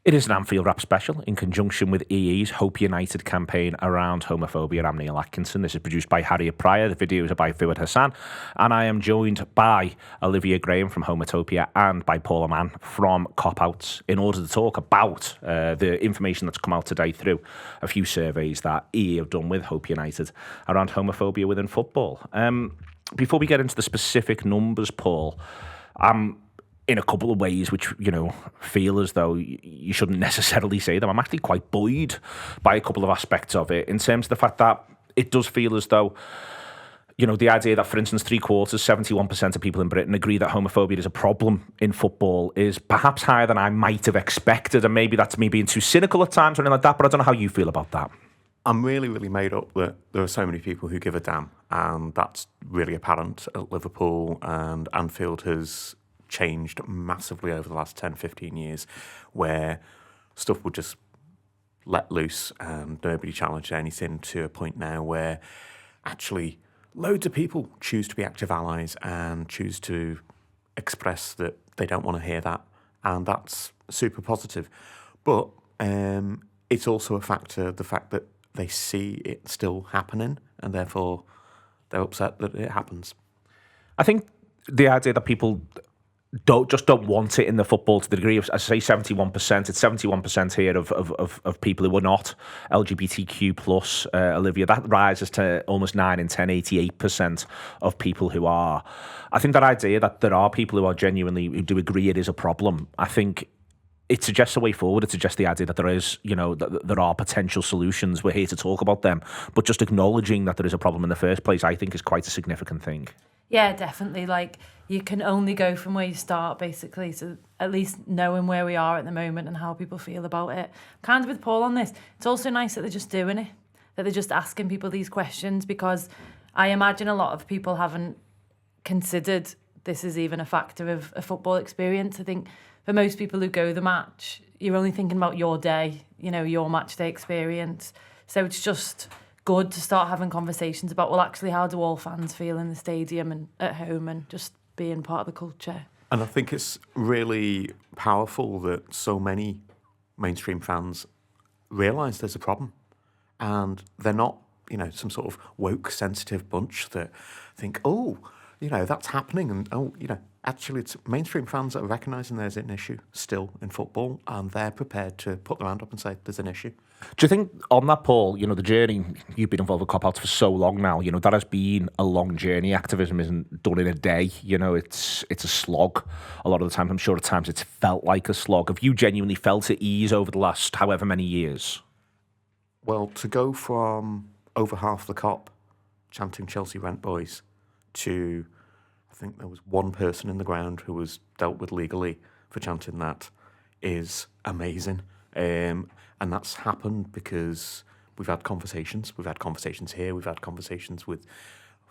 It is an Anfield Wrap special in conjunction with EE's Hope United campaign around homophobia. I'm Neil Atkinson. This is produced by Harriet Pryor. The videos are by Fuad Hassan. And I am joined by Olivia Graham from Homotopia and by Paul Amann from Kop Outs in order to talk about the information that's come out today through a few surveys that EE have done with Hope United around homophobia within football. Before we get into the specific numbers, Paul, in a couple of ways which, feel as though you shouldn't necessarily say them. I'm actually quite buoyed by a couple of aspects of it in terms of the fact that it does feel as though, the idea that, for instance, 71% of people in Britain agree that homophobia is a problem in football is perhaps higher than I might have expected. And maybe that's me being too cynical at times or anything like that, but I don't know how you feel about that. I'm really, really made up that there are so many people who give a damn. And that's really apparent at Liverpool, and Anfield has changed massively over the last 10, 15 years, where stuff would just let loose and nobody challenged anything, to a point now where actually loads of people choose to be active allies and choose to express that they don't want to hear that, and that's super positive. But it's also a factor, the fact that they see it still happening and therefore they're upset that it happens. I think the idea that people don't want it in the football to the degree of, I say 71%, it's 71% here of people who are not LGBTQ plus, Olivia. That rises to almost 9 in 10, 88% of people who are. I think that idea that there are people who who do agree it is a problem, I think it suggests a way forward. It suggests the idea that there is, that there are potential solutions. We're here to talk about them, but just acknowledging that there is a problem in the first place, I think, is quite a significant thing. Yeah, definitely. Like, you can only go from where you start, basically. So at least knowing where we are at the moment and how people feel about it. Kind of with Paul on this, it's also nice that they're just doing it, that they're just asking people these questions, because I imagine a lot of people haven't considered this is even a factor of a football experience. I think for most people who go the match, you're only thinking about your day, your match day experience. So it's just good to start having conversations about, well, actually, how do all fans feel in the stadium and at home, and just being part of the culture. And I think it's really powerful that so many mainstream fans realise there's a problem, and they're not, some sort of woke, sensitive bunch that think, that's happening, and actually it's mainstream fans that are recognising there's an issue still in football, and they're prepared to put their hand up and say there's an issue. Do you think on that, Paul, the journey, you've been involved with Kop Outs for so long now, that has been a long journey. Activism isn't done in a day, it's a slog a lot of the time. I'm sure at times it's felt like a slog. Have you genuinely felt at ease over the last however many years? Well, to go from over half the Kop chanting Chelsea Rent Boys to, I think there was one person in the ground who was dealt with legally for chanting that, is amazing. And that's happened because we've had conversations. We've had conversations here. We've had conversations with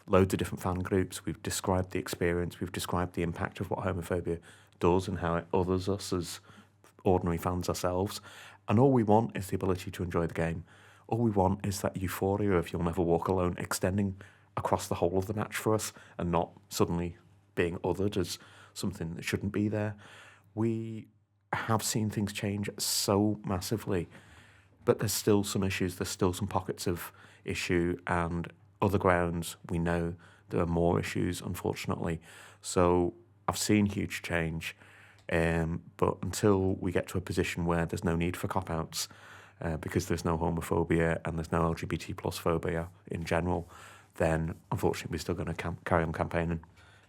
loads of different fan groups. We've described the experience. We've described the impact of what homophobia does and how it others us as ordinary fans ourselves. And all we want is the ability to enjoy the game. All we want is that euphoria of You'll Never Walk Alone extending across the whole of the match for us, and not suddenly being othered as something that shouldn't be there. We have seen things change so massively, but there's still some issues, there's still some pockets of issue, and other grounds we know there are more issues, unfortunately. So I've seen huge change, but until we get to a position where there's no need for cop-outs, because there's no homophobia and there's no LGBT plus phobia in general, then unfortunately we're still going to carry on campaigning.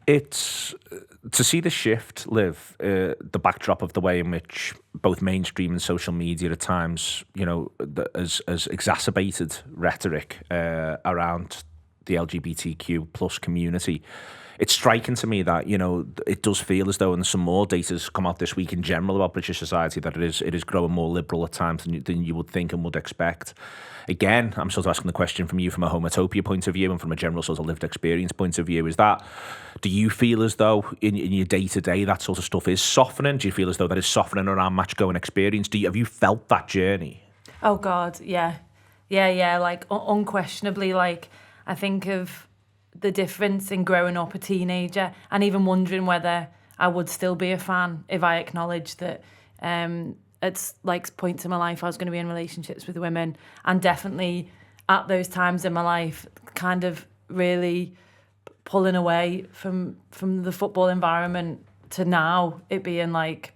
It's to see the shift, Liv, the backdrop of the way in which both mainstream and social media at times, as exacerbated rhetoric around the LGBTQ plus community. It's striking to me that, it does feel as though, and some more data's come out this week in general about British society, that it is growing more liberal at times than you would think and would expect. Again, I'm sort of asking the question from you from a homotopia point of view and from a general sort of lived experience point of view. Do you feel as though in your day-to-day that sort of stuff is softening? Do you feel as though that is softening around match-going experience? Have you felt that journey? Oh, God, yeah. Yeah, like, unquestionably, like, I think of the difference in growing up a teenager and even wondering whether I would still be a fan if I acknowledged that at like points in my life I was going to be in relationships with women, and definitely at those times in my life kind of really pulling away from the football environment to now it being like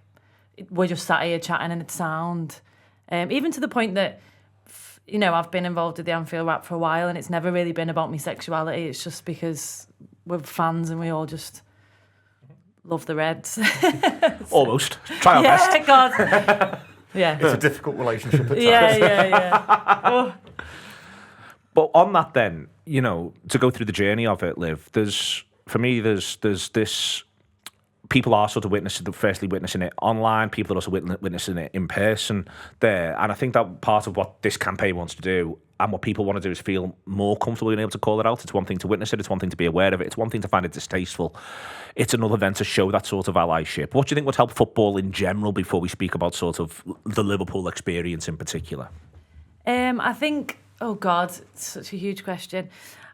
we're just sat here chatting and it's sound. Even to the point that, you know, I've been involved with the Anfield Wrap for a while and it's never really been about my sexuality. It's just because we're fans and we all just love the Reds. Almost. Try our best. Yeah, God. Yeah. It's a difficult relationship at times. Yeah. Oh. But on that then, you know, to go through the journey of it, Liv, there's this... People are sort of witnessing it online. People are also witnessing it in person there. And I think that part of what this campaign wants to do and what people want to do is feel more comfortable being able to call it out. It's one thing to witness it. It's one thing to be aware of it. It's one thing to find it distasteful. It's another then to show that sort of allyship. What do you think would help football in general before we speak about sort of the Liverpool experience in particular? I think, oh God, it's such a huge question.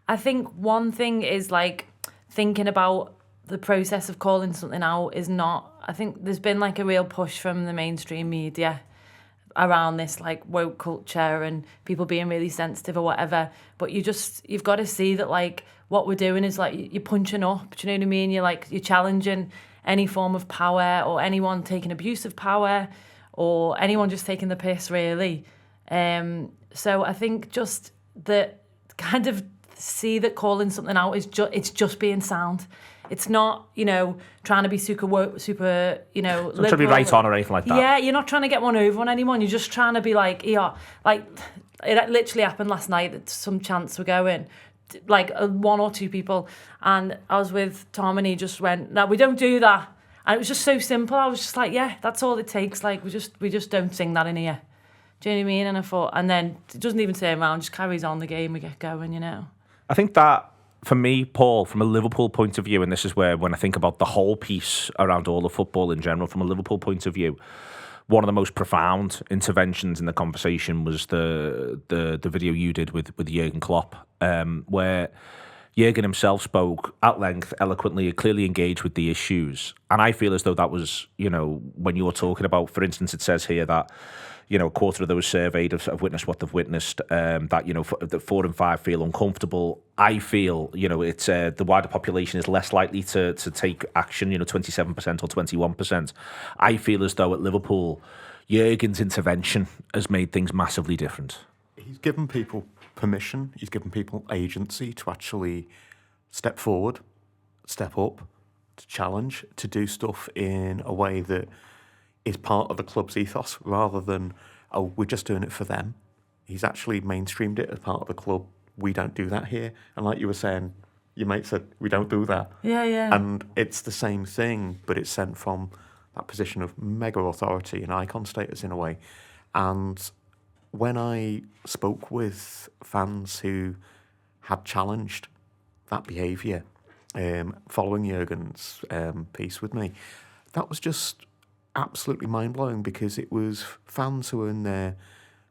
I think one thing is like thinking about the process of calling something out is not... I think there's been like a real push from the mainstream media around this like woke culture and people being really sensitive or whatever. But you've got to see that like what we're doing is like you're punching up. Do you know what I mean? You're challenging any form of power or anyone taking abuse of power or anyone just taking the piss really. So I think just that kind of see that calling something out is it's just being sound. It's not, you know, trying to be super, you know, trying to be right on or anything like that. Yeah, you're not trying to get one over on anyone. You're just trying to be like, yeah, like it literally happened last night that some chants were going, like one or two people, and I was with Tom and he just went, no, we don't do that. And it was just so simple. I was just like, yeah, that's all it takes. Like we just don't sing that in here. Do you know what I mean? And I thought, and then it doesn't even turn around, just carries on the game, we get going, you know. I think that, for me, Paul, from a Liverpool point of view, and this is where, when I think about the whole piece around all of football in general, from a Liverpool point of view, one of the most profound interventions in the conversation was the video you did with Jurgen Klopp, where Jurgen himself spoke at length, eloquently, clearly engaged with the issues. And I feel as though that was, you know, when you were talking about, for instance, it says here that, you know, a quarter of those surveyed have witnessed what they've witnessed, that, you know, that 4 in 5 feel uncomfortable. I feel, you know, it's the wider population is less likely to take action, you know, 27% or 21%. I feel as though at Liverpool, Jurgen's intervention has made things massively different. He's given people permission, he's given people agency to actually step forward, step up, to challenge, to do stuff in a way that is part of the club's ethos rather than, oh, we're just doing it for them. He's actually mainstreamed it as part of the club. We don't do that here. And like you were saying, your mate said, we don't do that. Yeah. And it's the same thing, but it's sent from that position of mega authority and icon status in a way. And when I spoke with fans who had challenged that behaviour following Jurgen's piece with me, that was just absolutely mind-blowing because it was fans who were in their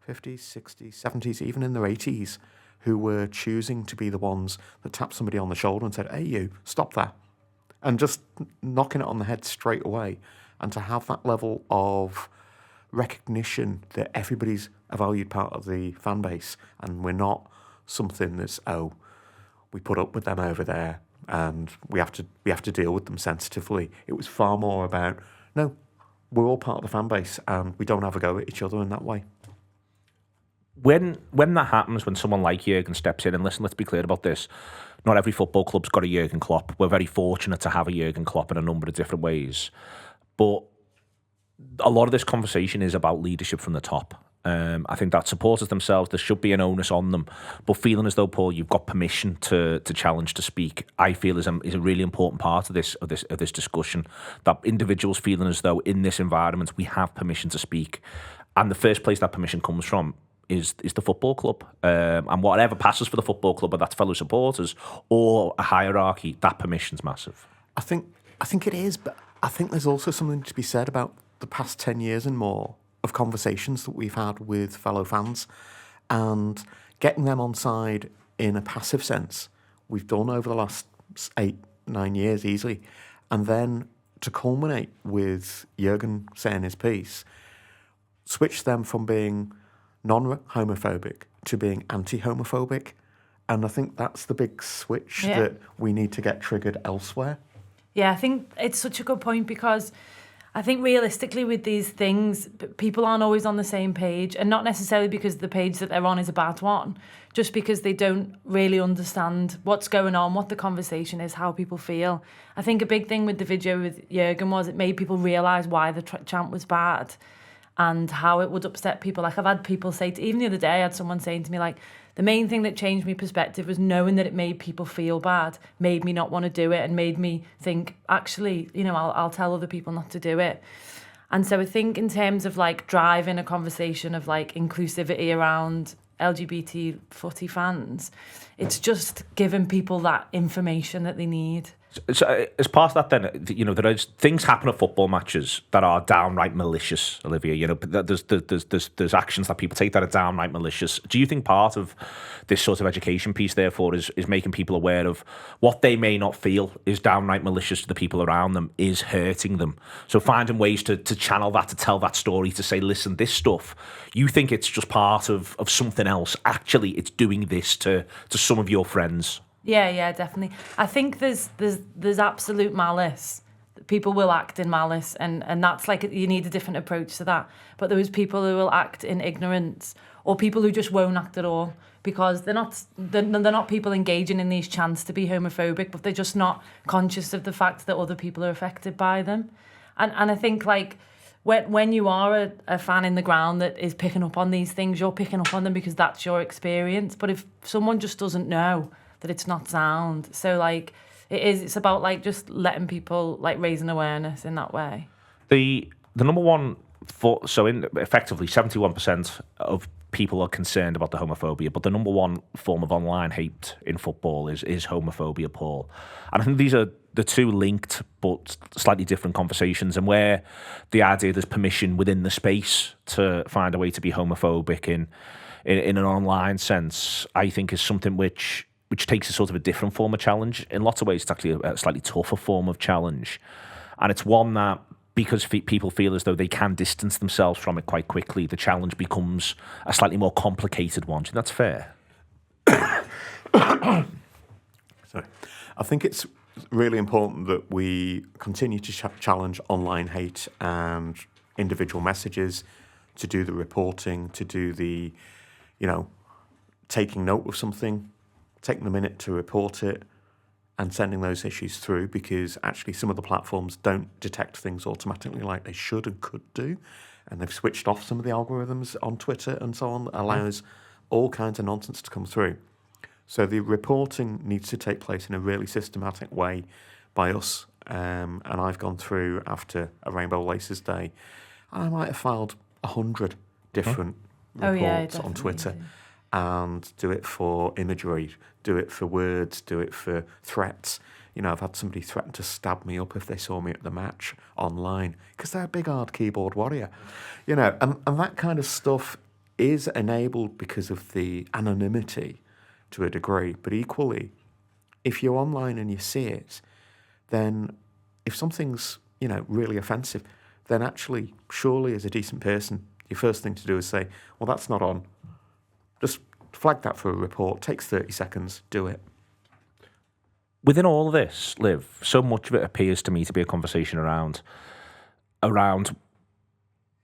50s, 60s, 70s, even in their 80s, who were choosing to be the ones that tapped somebody on the shoulder and said, hey, you, stop that. And just knocking it on the head straight away. And to have that level of recognition that everybody's a valued part of the fan base and we're not something that's, oh, we put up with them over there and we have to deal with them sensitively. It was far more about, no, we're all part of the fan base and we don't have a go at each other in that way. When that happens, when someone like Jurgen steps in, and listen, let's be clear about this, not every football club's got a Jurgen Klopp. We're very fortunate to have a Jurgen Klopp in a number of different ways. But a lot of this conversation is about leadership from the top. I think that supporters themselves, there should be an onus on them. But feeling as though, Paul, you've got permission to challenge, to speak, I feel is a really important part of this discussion. That individuals feeling as though in this environment we have permission to speak, and the first place that permission comes from is the football club. And whatever passes for the football club, whether that's fellow supporters or a hierarchy, that permission's massive. I think it is, but I think there's also something to be said about the past 10 years and more of conversations that we've had with fellow fans and getting them on side in a passive sense. We've done over the last 8-9 years easily. And then to culminate with Jurgen saying his piece, switch them from being non-homophobic to being anti-homophobic. And I think that's the big switch that we need to get triggered elsewhere. Yeah, I think it's such a good point, because I think realistically with these things, people aren't always on the same page, and not necessarily because the page that they're on is a bad one, just because they don't really understand what's going on, what the conversation is, how people feel. I think a big thing with the video with Jurgen was it made people realise why the chant was bad and how it would upset people. Like, I've had people say, even the other day, I had someone saying to me, like, the main thing that changed my perspective was knowing that it made people feel bad, made me not want to do it, and made me think, actually, you know, I'll tell other people not to do it. And so I think in terms of like driving a conversation of like inclusivity around LGBT footy fans, it's just giving people that information that they need. So as part of that, then, you know, there is things happen at football matches that are downright malicious, Olivia. You know, there's actions that people take that are downright malicious. Do you think part of this sort of education piece, therefore, is making people aware of what they may not feel is downright malicious to the people around them, is hurting them? So finding ways to channel that, to tell that story, to say, listen, this stuff, you think it's just part of something else. Actually, it's doing this to some of your friends. Yeah, definitely. I think there's absolute malice. People will act in malice, and that's like, you need a different approach to that. But there is people who will act in ignorance, or people who just won't act at all, because they're not people engaging in these chants to be homophobic, but they're just not conscious of the fact that other people are affected by them. And I think, like, when you are a fan in the ground that is picking up on these things, you're picking up on them because that's your experience. But if someone just doesn't know that it's not sound, so like it's about like just letting people, like, raising awareness in that way. The number one effectively 71% of people are concerned about the homophobia, but the number one form of online hate in football is homophobia, Paul. And I think these are the two linked but slightly different conversations, and where the idea there's permission within the space to find a way to be homophobic in an online sense, I think is something which takes a sort of a different form of challenge. In lots of ways, it's actually a slightly tougher form of challenge. And it's one that, because people feel as though they can distance themselves from it quite quickly, the challenge becomes a slightly more complicated one. Do you think that's fair? Sorry. I think it's really important that we continue to challenge online hate and individual messages, to do the reporting, to do the, you know, taking note of something, taking the minute to report it, and sending those issues through, because actually some of the platforms don't detect things automatically like they should and could do, and they've switched off some of the algorithms on Twitter and so on that allows all kinds of nonsense to come through. So the reporting needs to take place in a really systematic way by us, and I've gone through after a Rainbow Laces Day, and I might have filed 100 different reports on Twitter. And do it for imagery, do it for words, do it for threats. You know, I've had somebody threaten to stab me up if they saw me at the match online, because they're a big hard keyboard warrior. You know, and that kind of stuff is enabled because of the anonymity to a degree. But equally, if you're online and you see it, then if something's, you know, really offensive, then actually, surely as a decent person, your first thing to do is say, well, that's not on. Just flag that for a report. Takes 30 seconds. Do it. Within all of this, Liv, so much of it appears to me to be a conversation around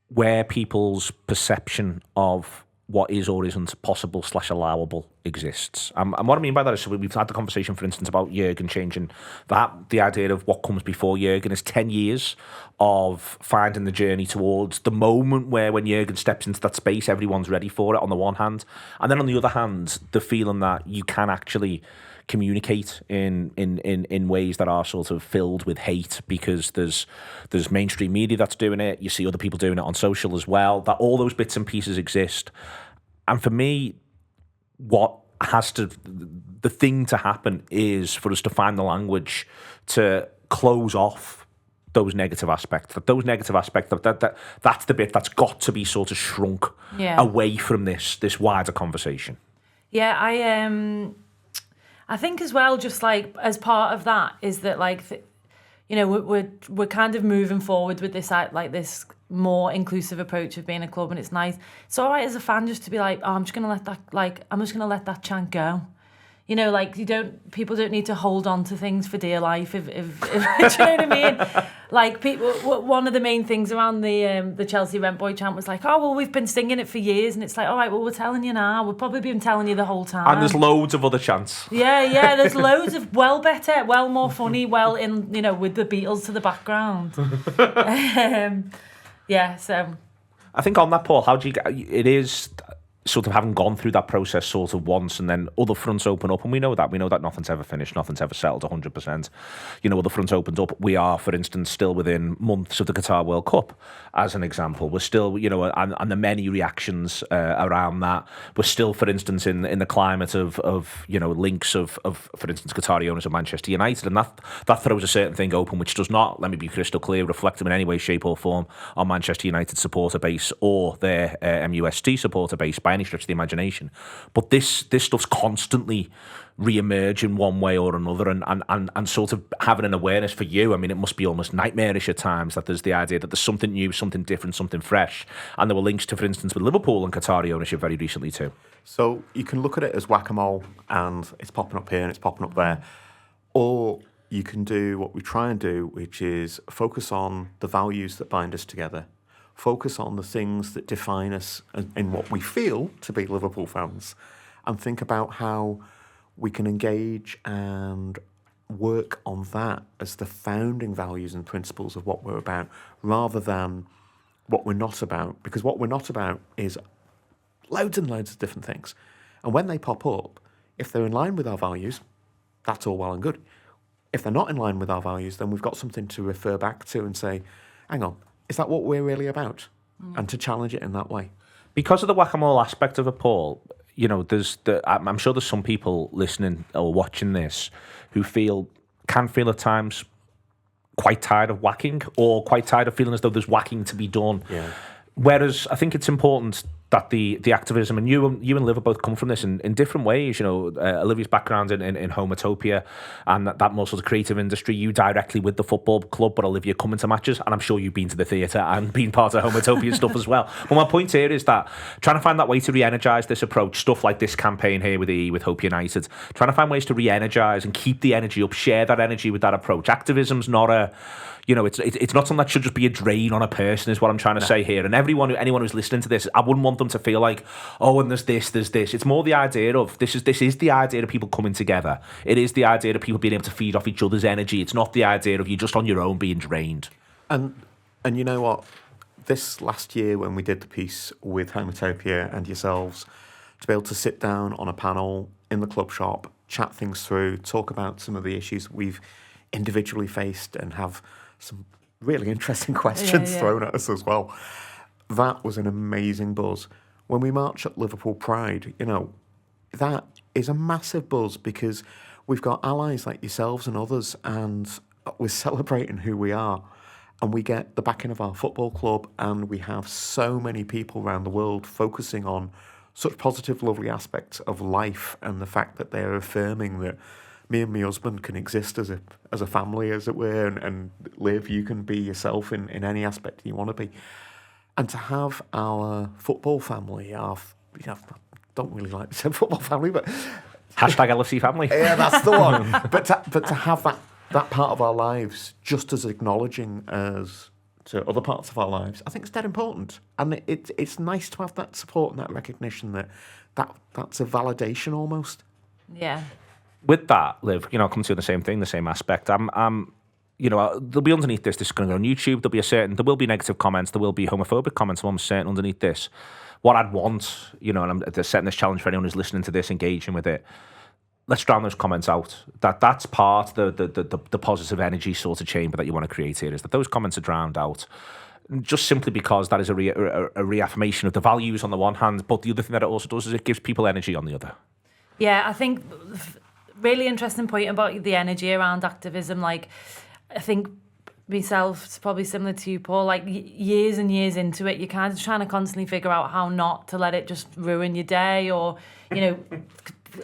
where people's perception of what is or isn't possible / allowable exists. And what I mean by that is, so we've had the conversation, for instance, about Jurgen changing that. The idea of what comes before Jurgen is 10 years of finding the journey towards the moment where, when Jurgen steps into that space, everyone's ready for it on the one hand. And then on the other hand, the feeling that you can actually communicate in ways that are sort of filled with hate, because there's mainstream media that's doing it. You see other people doing it on social as well, that all those bits and pieces exist. And for me, the thing to happen is for us to find the language to close off those negative aspects. That's the bit that's got to be sort of shrunk away from this wider conversation. Yeah, I think as well, just like as part of that is that, like, you know, we're kind of moving forward with this, like, this more inclusive approach of being a club, and it's nice. It's all right as a fan just to be like, oh, I'm just gonna let that chant go. You know, like people don't need to hold on to things for dear life. If do you know what I mean? Like people, one of the main things around the Chelsea Rent Boy chant was like, oh well, we've been singing it for years, and it's like, all right, well we're telling you now. We've probably been telling you the whole time. And there's loads of other chants. Yeah, there's loads of better, more funny, with the Beatles to the background. So. I think on that, Paul, how do you get? It is sort of having gone through that process sort of once, and then other fronts open up, and we know that nothing's ever finished, nothing's ever settled 100%. Other fronts opened up. We are, for instance, still within months of the Qatar World Cup, as an example. We're still, and the many reactions around that. We're still, for instance, in the climate of links of for instance, Qatari owners of Manchester United, and that throws a certain thing open, which does not, let me be crystal clear, reflect them in any way, shape or form on Manchester United supporter base or their MUST supporter base by any stretch of the imagination. But this stuff's constantly re-emerging one way or another, and sort of having an awareness for you. I mean, it must be almost nightmarish at times that there's the idea that there's something new, something different, something fresh. And there were links to, for instance, with Liverpool and Qatari ownership very recently too. So you can look at it as whack-a-mole, and it's popping up here and it's popping up there. Or you can do what we try and do, which is focus on the values that bind us together. Focus on the things that define us in what we feel to be Liverpool fans, and think about how we can engage and work on that as the founding values and principles of what we're about, rather than what we're not about. Because what we're not about is loads and loads of different things. And when they pop up, if they're in line with our values, that's all well and good. If they're not in line with our values, then we've got something to refer back to and say, hang on, is that what we're really about? And to challenge it in that way. Because of the whack-a-mole aspect of it, Paul, I'm sure there's some people listening or watching this who can feel at times quite tired of whacking, or quite tired of feeling as though there's whacking to be done. Yeah. Whereas I think it's important that the activism, and you and Liv both come from this in different ways. Olivia's background in Homotopia and that more sort of creative industry, you directly with the football club, but Olivia coming to matches, and I'm sure you've been to the theatre and been part of Homotopia stuff as well. But my point here is that trying to find that way to re-energise this approach, stuff like this campaign here with Hope United, trying to find ways to re-energise and keep the energy up, share that energy with that approach. Activism's not a... it's not something that should just be a drain on a person, is what I'm trying to say here. And anyone who's listening to this, I wouldn't want them to feel like, oh, and there's this. It's more the idea of this is the idea of people coming together. It is the idea of people being able to feed off each other's energy. It's not the idea of you just on your own being drained. And you know what? This last year when we did the piece with Homotopia and yourselves, to be able to sit down on a panel in the club shop, chat things through, talk about some of the issues we've individually faced, and have some really interesting questions thrown at us as well. That was an amazing buzz. When we march at Liverpool Pride, that is a massive buzz, because we've got allies like yourselves and others, and we're celebrating who we are, and we get the backing of our football club, and we have so many people around the world focusing on such positive, lovely aspects of life, and the fact that they're affirming that me and my husband can exist as a family, as it were, and live. You can be yourself in any aspect you want to be. And to have our football family, I don't really like to say football family, but... Hashtag LFC family. Yeah, that's the one. But to have that part of our lives just as acknowledging as to other parts of our lives, I think it's dead important. And it's nice to have that support and that recognition that's a validation almost. Yeah. With that, Liv, come to the same thing, the same aspect. There'll be underneath this. This is going to go on YouTube. There will be negative comments. There will be homophobic comments. I'm certain underneath this. What I'd want, and I'm setting this challenge for anyone who's listening to this, engaging with it. Let's drown those comments out. That's part of the positive energy sort of chamber that you want to create here. Is that those comments are drowned out, just simply because that is a reaffirmation of the values on the one hand, but the other thing that it also does is it gives people energy on the other. Yeah, I think really interesting point about the energy around activism. Like, I think myself, it's probably similar to you, Paul, like years and years into it, you're kind of trying to constantly figure out how not to let it just ruin your day, or,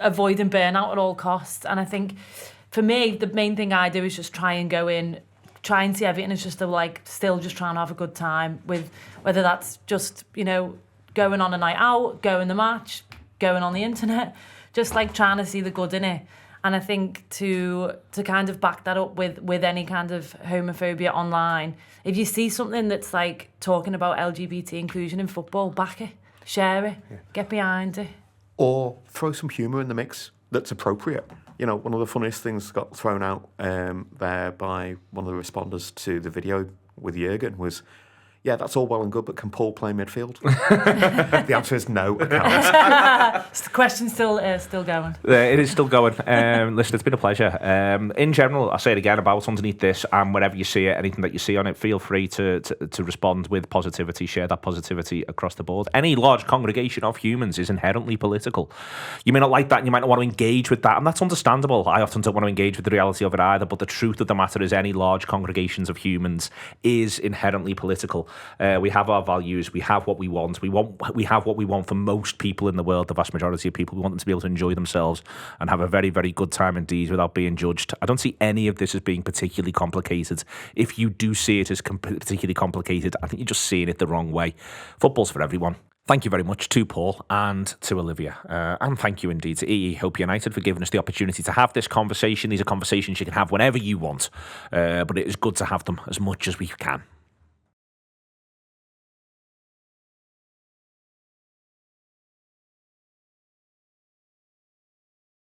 avoiding burnout at all costs. And I think for me, the main thing I do is just try and go in try and see everything as just still just trying to have a good time, with whether that's just, going on a night out, going the match, going on the internet, just like trying to see the good in it. And I think to kind of back that up with any kind of homophobia online, if you see something that's like talking about LGBT inclusion in football, back it, share it, get behind it. Or throw some humour in the mix that's appropriate. One of the funniest things got thrown out there by one of the responders to the video with Jurgen was, yeah, that's all well and good, but can Paul play midfield? The answer is no, I can't. The question's still going. It is still going. Listen, it's been a pleasure. In general, I'll say it again, about underneath this, and wherever you see it, anything that you see on it, feel free to respond with positivity, share that positivity across the board. Any large congregation of humans is inherently political. You may not like that, and you might not want to engage with that, and that's understandable. I often don't want to engage with the reality of it either, but the truth of the matter is any large congregations of humans is inherently political. We have our values. We have what we want. We have what we want for most people in the world, the vast majority of people. We want them to be able to enjoy themselves and have a very, very good time indeed without being judged. I don't see any of this as being particularly complicated. If you do see it as particularly complicated, I think you're just seeing it the wrong way. Football's for everyone. Thank you very much to Paul and to Olivia. And thank you indeed to EE Hope United for giving us the opportunity to have this conversation. These are conversations you can have whenever you want, but it is good to have them as much as we can.